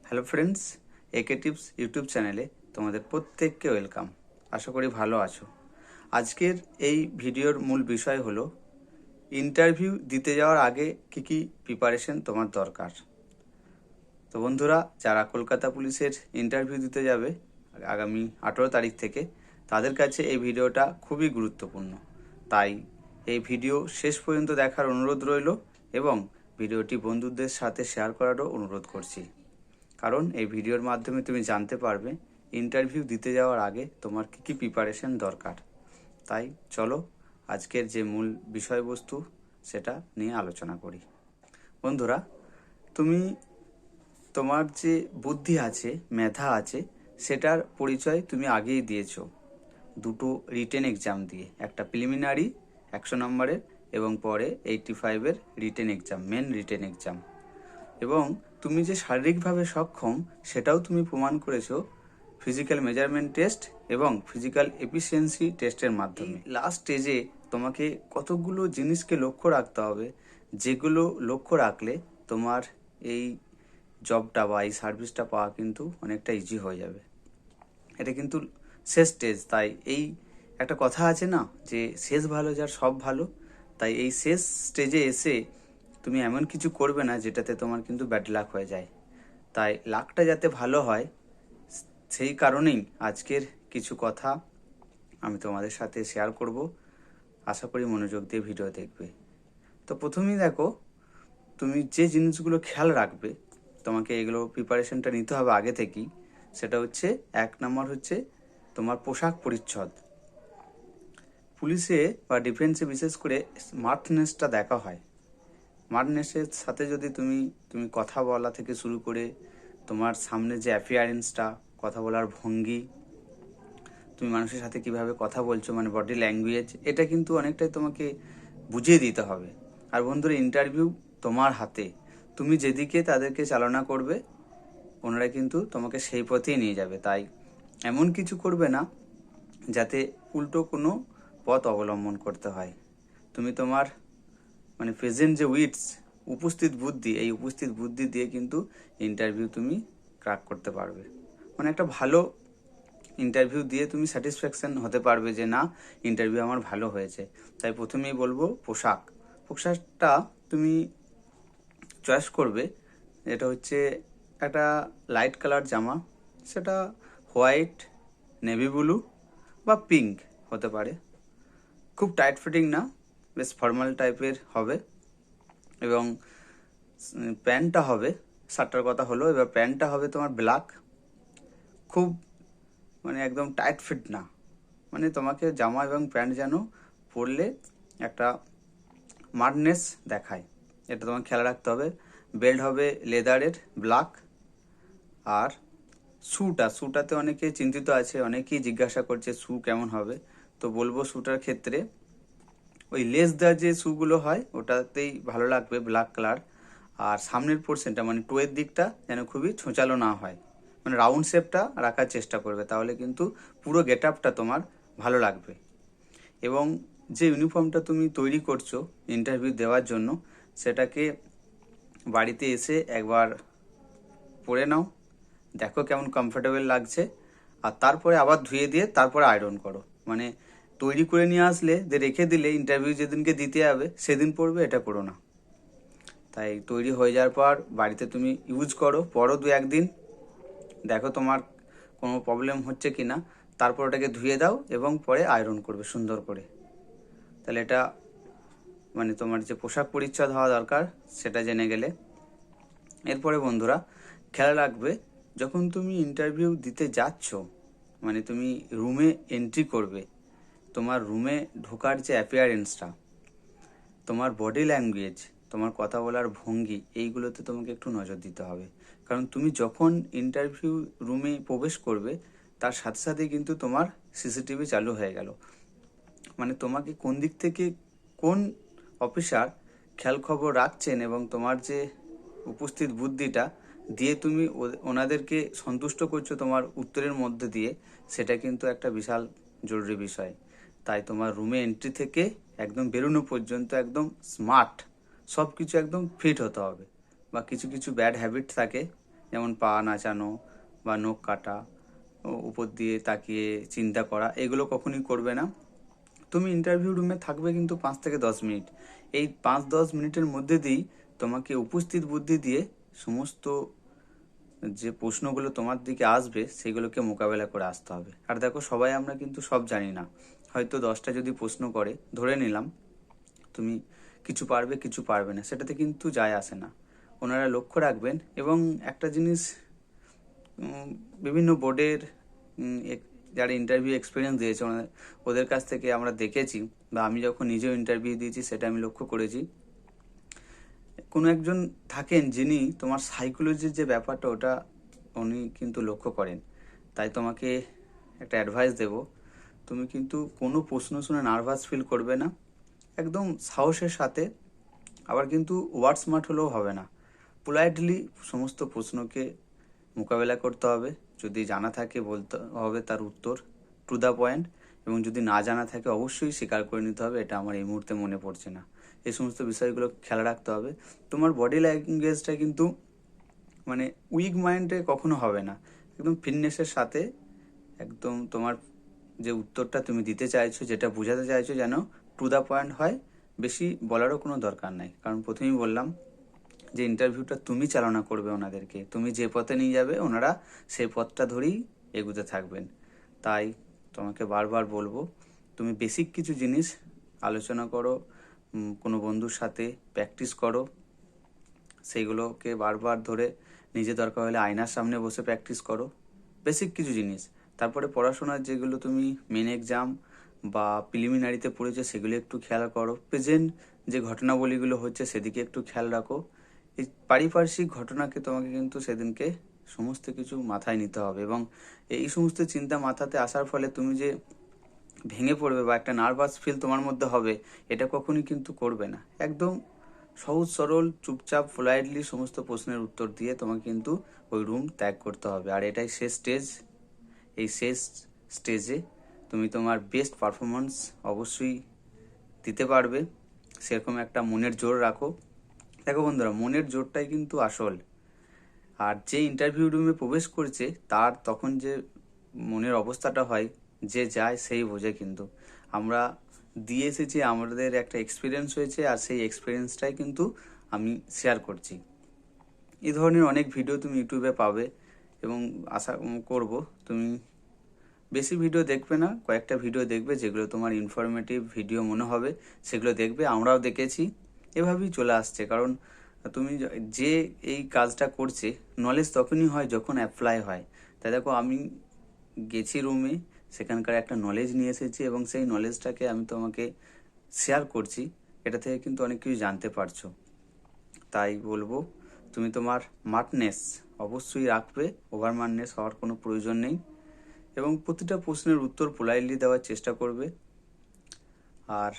Hello friends, একে tips YouTube চ্যানেলে তোমাদের প্রত্যেককে ওয়েলকাম। আশা করি ভালো আছো। আজকের এই ভিডিওর মূল বিষয় হলো ইন্টারভিউ দিতে যাওয়ার আগে কি কি প্রিপারেশন তোমার দরকার। তো বন্ধুরা, যারা কলকাতা পুলিশের ইন্টারভিউ দিতে যাবে আগামী 18 তারিখ থেকে, তাদের কাছে এই ভিডিওটা খুবই গুরুত্বপূর্ণ। তাই এই ভিডিও শেষ পর্যন্ত দেখার অনুরোধ রইল এবং ভিডিওটি বন্ধুদের সাথে শেয়ার করারও অনুরোধ করছি। কারণ এই ভিডিওর মাধ্যমে তুমি জানতে পারবে ইন্টারভিউ দিতে যাওয়ার আগে তোমার কী কী প্রিপারেশন দরকার। তাই চলো আজকের যে মূল বিষয়বস্তু সেটা নিয়ে আলোচনা করি। বন্ধুরা, তুমি তোমার যে বুদ্ধি আছে, মেধা আছে, সেটার পরিচয় তুমি আগেই দিয়েছো দুটো রিটেন এক্সাম দিয়ে, একটা প্রিলিমিনারি 100 নম্বরের এবং পরে 85-এর written exam, main written exam. এবং তুমি যে শারীরিকভাবে সক্ষম সেটাও তুমি প্রমাণ করেছো ফিজিক্যাল মেজারমেন্ট টেস্ট এবং ফিজিক্যাল এফিসিয়েন্সি টেস্টের মাধ্যমে। লাস্ট স্টেজে তোমাকে কতগুলো জিনিসকে লক্ষ্য রাখতে হবে, যেগুলো লক্ষ্য রাখলে তোমার এই জবটা বা এই সার্ভিসটা পাওয়া কিন্তু অনেকটা ইজি হয়ে যাবে। এটা কিন্তু শেষ স্টেজ, তাই এই একটা কথা আছে না যে শেষ ভালো যার সব ভালো। তাই এই শেষ স্টেজে এসে তুমি এমন কিছু করবে না যেটাতে তোমার কিন্তু ব্যাড লাক হয়ে যায়। তাই লাকটা যাতে ভালো হয় সেই কারণেই আজকের কিছু কথা আমি তোমাদের সাথে শেয়ার করব। আশা করি মনোযোগ দিয়ে ভিডিও দেখবে। তো প্রথমেই দেখো, তুমি যে জিনিসগুলো খেয়াল রাখবে, তোমাকে এগুলো প্রিপারেশনটা নিতে হবে আগে থেকেই। সেটা হচ্ছে 1 নম্বর হচ্ছে তোমার পোশাক পরিচ্ছদ। পুলিশে বা ডিফেন্সে বিশেষ করে স্মার্টনেসটা দেখা হয়। স্মার্টনেসের সাথে যদি তুমি কথা বলা থেকে শুরু করে তোমার সামনে যে অ্যাপিয়ারেন্সটা, কথা বলার ভঙ্গি, তুমি মানুষের সাথে কিভাবে কথা বলছো, মানে বডি ল্যাঙ্গুয়েজ, এটা কিন্তু অনেকটাই তোমাকে বুঝিয়ে দিতে হবে। আর বন্ধুরা, ইন্টারভিউ তোমার হাতে, তুমি যেদিকে তাদেরকে চালনা করবে ওনারা কিন্তু তোমাকে সেই পথেই নিয়ে যাবে। তাই এমন কিছু করবে না যাতে উল্টো কোনো পথ অবলম্বন করতে হয়। তুমি তোমার মানে প্রেজেন্ট যে উইটস, উপস্থিত বুদ্ধি, এই উপস্থিত বুদ্ধি দিয়ে কিন্তু ইন্টারভিউ তুমি ক্র্যাক করতে পারবে। মানে একটা ভালো ইন্টারভিউ দিয়ে তুমি স্যাটিসফ্যাকশন হতে পারবে যে না, ইন্টারভিউ আমার ভালো হয়েছে। তাই প্রথমেই বলবো পোশাকটা তুমি চয়েস করবে। এটা হচ্ছে একটা লাইট কালার জামা, সেটা হোয়াইট, নেভি ব্লু বা পিঙ্ক হতে পারে। খুব টাইট ফিটিং না, বেশ ফর্মাল টাইপের হবে। এবং প্যান্টটা হবে, শার্টটার কথা হলো, এবার প্যান্টটা হবে তোমার ব্ল্যাক। খুব মানে একদম টাইট ফিট না, মানে তোমাকে জামা এবং প্যান্ট যেন পরলে একটা স্মার্টনেস দেখায়, এটা তোমাকে খেয়াল রাখতে হবে। বেল্ট হবে লেদারের ব্ল্যাক। আর শুটাতে অনেকে চিন্তিত আছে, অনেকেই জিজ্ঞাসা করছে শু কেমন হবে। তো বলবো শুটার ক্ষেত্রে ওই লেস দেওয়ার যে শুগুলো হয় ওটাতেই ভালো লাগবে, ব্ল্যাক কালার। আর সামনের পোর্শনটা মানে টোয়ের দিকটা যেন খুবই ছোঁচালো না হয়, মানে রাউন্ড শেপটা রাখার চেষ্টা করবে, তাহলে কিন্তু পুরো গেট আপটা তোমার ভালো লাগবে। এবং যে ইউনিফর্মটা তুমি তৈরি করছো ইন্টারভিউ দেওয়ার জন্য, সেটাকে বাড়িতে এসে একবার পরে নাও, দেখো কেমন কমফোর্টেবল লাগছে, আর তারপরে আবার ধুয়ে দিয়ে তারপরে আয়রন করো। মানে তৈরি করে নিয়ে আসলে রেখে দিলে ইন্টারভিউ যেদিনকে দিতে যাবে সেদিন পরবে, এটা করো না। তাই তৈরি হয়ে যাওয়ার পর বাড়িতে তুমি ইউজ করো, পরও 2-1 দিন, দেখো তোমার কোনো প্রবলেম হচ্ছে কি না, তারপর ওটাকে ধুয়ে দাও এবং পরে আয়রন করবে সুন্দর করে। তাহলে এটা মানে তোমার যে পোশাক পরিচ্ছদ হওয়া দরকার সেটা জেনে গেলে। এরপরে বন্ধুরা, খেয়াল রাখবে যখন তুমি ইন্টারভিউ দিতে যাচ্ছ, মানে তুমি রুমে এন্ট্রি করবে, তোমার রুমে ঢোকার যে অ্যাপিয়ারেন্সটা, তোমার বডি ল্যাঙ্গুয়েজ, তোমার কথা বলার ভঙ্গি, এইগুলোতে তোমাকে একটু নজর দিতে হবে। কারণ তুমি যখন ইন্টারভিউ রুমে প্রবেশ করবে তার সাথে সাথে কিন্তু তোমার সিসিটিভি চালু হয়ে গেল। মানে তোমাকে কোন দিক থেকে কোন অফিসার খেয়াল খবর রাখছেন এবং তোমার যে উপস্থিত বুদ্ধিটা দিয়ে তুমি ওনাদেরকে সন্তুষ্ট করছো তোমার উত্তরের মধ্যে দিয়ে, সেটা কিন্তু একটা বিশাল জরুরি বিষয়। তাই তোমার রুমে এন্ট্রি থেকে একদম বেরোনো পর্যন্ত একদম স্মার্ট, সব কিছু একদম ফিট হতে হবে। বা কিছু কিছু ব্যাড হ্যাবিট থাকে যেমন পা নাচানো বা নখ কাটা, উপর দিয়ে তাকিয়ে চিন্তা করা, এগুলো কখনোই করবে না। তুমি ইন্টারভিউ রুমে থাকবে কিন্তু 5 থেকে 10 মিনিট। এই 5-10 মিনিটের মধ্যে দিয়েই তোমাকে উপস্থিত বুদ্ধি দিয়ে সমস্ত যে প্রশ্নগুলো তোমার দিকে আসবে সেগুলোকে মোকাবেলা করে আসতে হবে। আর দেখো, সবাই আমরা কিন্তু সব জানি না। হয়তো 10টা যদি প্রশ্ন করে, ধরে নিলাম তুমি কিছু পারবে কিছু পারবে না, সেটাতে কিন্তু যায় আসে না। ওনারা লক্ষ্য রাখবেন। এবং একটা জিনিস, বিভিন্ন বোর্ডের যারা ইন্টারভিউ এক্সপিরিয়েন্স দিয়েছে ওদের কাছ থেকে আমরা দেখেছি, বা আমি যখন নিজেও ইন্টারভিউ দিয়েছি সেটা আমি লক্ষ্য করেছি, কোনো একজন থাকেন যিনি তোমার সাইকোলজির যে ব্যাপারটা ওটা উনি কিন্তু লক্ষ্য করেন। তাই তোমাকে একটা অ্যাডভাইস দেব, তুমি কিন্তু কোনো প্রশ্ন শুনে নার্ভাস ফিল করবে না, একদম সাহসের সাথে। আবার কিন্তু ওয়ার্ড স্মার্ট হলেও হবে না, পোলাইটলি সমস্ত প্রশ্নকে মোকাবেলা করতে হবে। যদি জানা থাকে বলতে হবে তার উত্তর, টু দ্য পয়েন্ট। এবং যদি না জানা থাকে অবশ্যই স্বীকার করে নিতে হবে এটা আমার এই মুহূর্তে মনে পড়ছে না। এই সমস্ত বিষয়গুলো খেয়াল রাখতে হবে। তোমার বডি ল্যাঙ্গুয়েজটা কিন্তু মানে উইক মাইন্ডে কখনো হবে না, একদম ফিটনেসের সাথে একদম তোমার যে উত্তরটা তুমি দিতে চাইছো, যেটা বোঝাতে চাইছো, যেন টু দ্য পয়েন্ট হয়। বেশি বলারও কোনো দরকার নাই, কারণ প্রথমেই বললাম যে ইন্টারভিউটা তুমি চালনা করবে ওনাদেরকে, তুমি যে পথে নিয়ে যাবে ওনারা সেই পথটা ধরেই এগুতে থাকবেন। তাই তোমাকে বারবার বলবো, তুমি বেসিক কিছু জিনিস আলোচনা করো, কোনো বন্ধুর সাথে প্র্যাকটিস করো, সেইগুলোকে বারবার ধরে নিজে দরকার হলে আয়নার সামনে বসে প্র্যাকটিস করো, বেসিক কিছু জিনিস। তারপরে পড়াশোনার যেগুলো তুমি মেন এক্সাম বা প্রিলিমিনারিতে পড়েছো সেগুলো একটু খেয়াল করো, প্রেজেন্ট যে ঘটনাবলীগুলো হচ্ছে সেদিকে একটু খেয়াল রাখো। এই পারিপার্শ্বিক ঘটনাকে তোমাকে কিন্তু সেদিনকে সমস্ত কিছু মাথায় নিতে হবে। এবং এই সমস্ত চিন্তা মাথাতে আসার ফলে তুমি যে ভেঙে পড়বে বা একটা নার্ভাস ফিল তোমার মধ্যে হবে, এটা কখনই কিন্তু করবে না। একদম সহজ সরল চুপচাপ পোলাইটলি সমস্ত প্রশ্নের উত্তর দিয়ে তোমাকে কিন্তু ওই রুম ত্যাগ করতে হবে। আর এটাই শেষ স্টেজ। এই শেষ স্টেজে তুমি তোমার বেস্ট পারফরমেন্স অবশ্যই দিতে পারবে, সেরকম একটা মনের জোর রাখো। দেখো বন্ধুরা, মনের জোরটাই কিন্তু আসল। আর যে ইন্টারভিউ রুমে প্রবেশ করছে তার তখন যে মনের অবস্থাটা হয়, যে যায় সেই বোঝে। কিন্তু আমরা দিয়ে এসেছি, আমাদের একটা এক্সপিরিয়েন্স হয়েছে, আর সেই এক্সপিরিয়েন্সটাই কিন্তু আমি শেয়ার করছি। এই ধরনের অনেক ভিডিও তুমি ইউটিউবে পাবে, এবং আশা করব তুমি বেশি ভিডিও দেখবে না, কয়েকটা ভিডিও দেখবে যেগুলো তোমার ইনফরমেটিভ ভিডিও মনে হবে, সেগুলো দেখবে। আমরাও দেখেছি, এভাবেই চলে আসছে। কারণ তুমি যে এই কাজটা করছে, নলেজ তখনই হয় যখন অ্যাপ্লাই হয়। তাই দেখো, আমি গেছি রুমে, সেখানকার একটা নলেজ নিয়ে এসেছি, এবং সেই নলেজটাকে আমি তোমাকে শেয়ার করছি। এটা থেকে কিন্তু অনেক কিছু জানতে পারছো। তাই বলবো, তুমি তোমার মার্টনেস অবশ্যই রাখবে, ওভার মার্টনেস হওয়ার কোনো প্রয়োজন নেই। এবং প্রতিটা প্রশ্নের উত্তর পোলাইটলি দেওয়ার চেষ্টা করবে। আর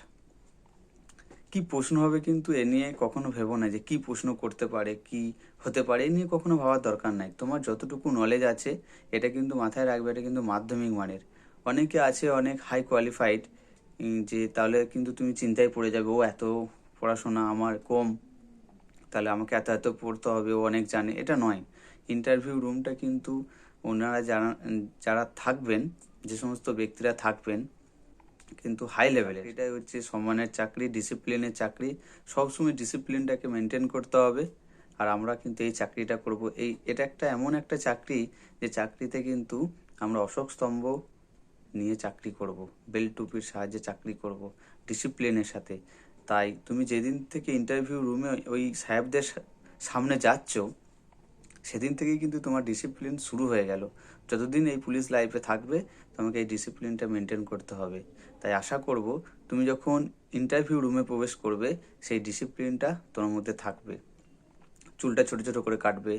কি প্রশ্ন হবে কিন্তু এ নিয়ে কখনো ভেবো না যে কি প্রশ্ন করতে পারে, কি হতে পারে, এ নিয়ে কখনো ভাবার দরকার নাই। তোমার যতটুকু নলেজ আছে এটা কিন্তু মাথায় রাখবে, এটা কিন্তু মাধ্যমিক মানের। অনেকে আছে অনেক হাই কোয়ালিফাইড, যে তাহলে কিন্তু তুমি চিন্তায় পড়ে যাবে, ও এত পড়াশোনা আমার কম, তাহলে আমাকে এত এত পড়তে হবে, ও অনেক জানে। এটা নয়। ইন্টারভিউ রুমটা কিন্তু ওনারা যারা যারা থাকবেন, যে সমস্ত ব্যক্তিরা থাকবেন, কিন্তু হাই লেভেলের। এটাই হচ্ছে সম্মানের চাকরি, ডিসিপ্লিনের চাকরি। সবসময় ডিসিপ্লিনটাকে মেনটেন করতে হবে। আর আমরা কিন্তু এই চাকরিটা করব, এটা একটা এমন একটা চাকরি যে চাকরিতে কিন্তু আমরা অশোক স্তম্ভ নিয়ে চাকরি করব, বেল্ট টুপির সাহায্যে চাকরি করব, ডিসিপ্লিনের সাথে। তাই তুমি যেদিন থেকে ইন্টারভিউ রুমে ওই সাহেবদের সামনে যাচ্ছ, সেদিন থেকেই কিন্তু তোমার ডিসিপ্লিন শুরু হয়ে গেল। যতদিন এই পুলিশ লাইফে থাকবে তোমাকে এই ডিসিপ্লিনটা মেনটেন করতে হবে। তাই আশা করব তুমি যখন ইন্টারভিউ রুমে প্রবেশ করবে সেই ডিসিপ্লিনটা তোমার মধ্যে থাকবে। চুলটা ছোট ছোট করে কাটবে,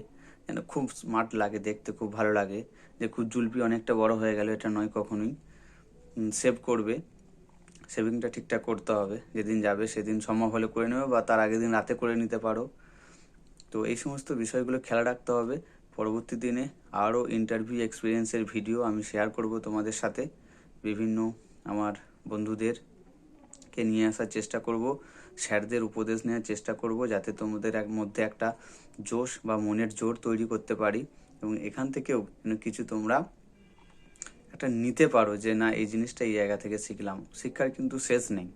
যেন খুব স্মার্ট লাগে, দেখতে খুব ভালো লাগে। যে খুব জুলপি অনেকটা বড় হয়ে গেল, এটা নয় কখনোই। সেভ করবে, সেভিংটা ঠিকঠাক করতে হবে। যেদিন যাবে সেদিন সম্ভব হলে করে নেবে, বা তার আগের দিন রাতে করে নিতে পারো। তো এই সমস্ত বিষয়গুলো খেয়াল রাখতে হবে। পরবর্তী দিনে আরও ইন্টারভিউ এক্সপিরিয়েন্সের ভিডিও আমি শেয়ার করব তোমাদের সাথে, বিভিন্ন আমার বন্ধুদেরকে নিয়ে আসার চেষ্টা করব। স্যারদের উপদেশ নেওয়ার চেষ্টা করব, যাতে তোমাদের মধ্যে একটা জোশ বা মনের জোর তৈরি করতে পারি, এবং এখান থেকেও কিছু তোমরা একটা নিতে পারো যে না, এই জিনিসটা এই জায়গা থেকে শিখলাম। শিক্ষার কিন্তু শেষ নেই।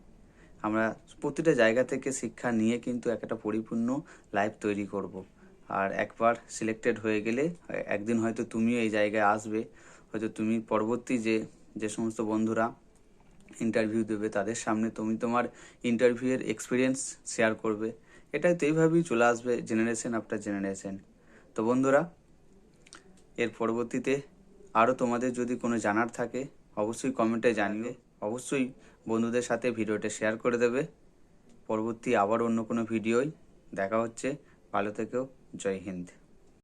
আমরা প্রতিটা জায়গা থেকে শিক্ষা নিয়ে কিন্তু একটা পরিপূর্ণ লাইফ তৈরি করব। আর একবার সিলেক্টেড হয়ে গেলে একদিন হয়তো তুমিও এই জায়গায় আসবে। হয়তো তুমি পরবর্তী যে সমস্ত বন্ধুরা ইন্টারভিউ দেবে তাদের সামনে তুমি তোমার ইন্টারভিউয়ের এক্সপিরিয়েন্স শেয়ার করবে। এটাই তো এইভাবেই চলে আসবে জেনারেশন আফটার জেনারেশন। তো বন্ধুরা, এর পরবর্তীতে আরও তোমাদের যদি কোনো জানার থাকে অবশ্যই কমেন্টে জানিয়ে অবশ্যই বন্ধুদের সাথে ভিডিওটা শেয়ার করে দেবে। পরবর্তী আবার অন্য কোনো ভিডিওয় দেখা হচ্ছে। ভালো থেকো। জয় হিন্দ।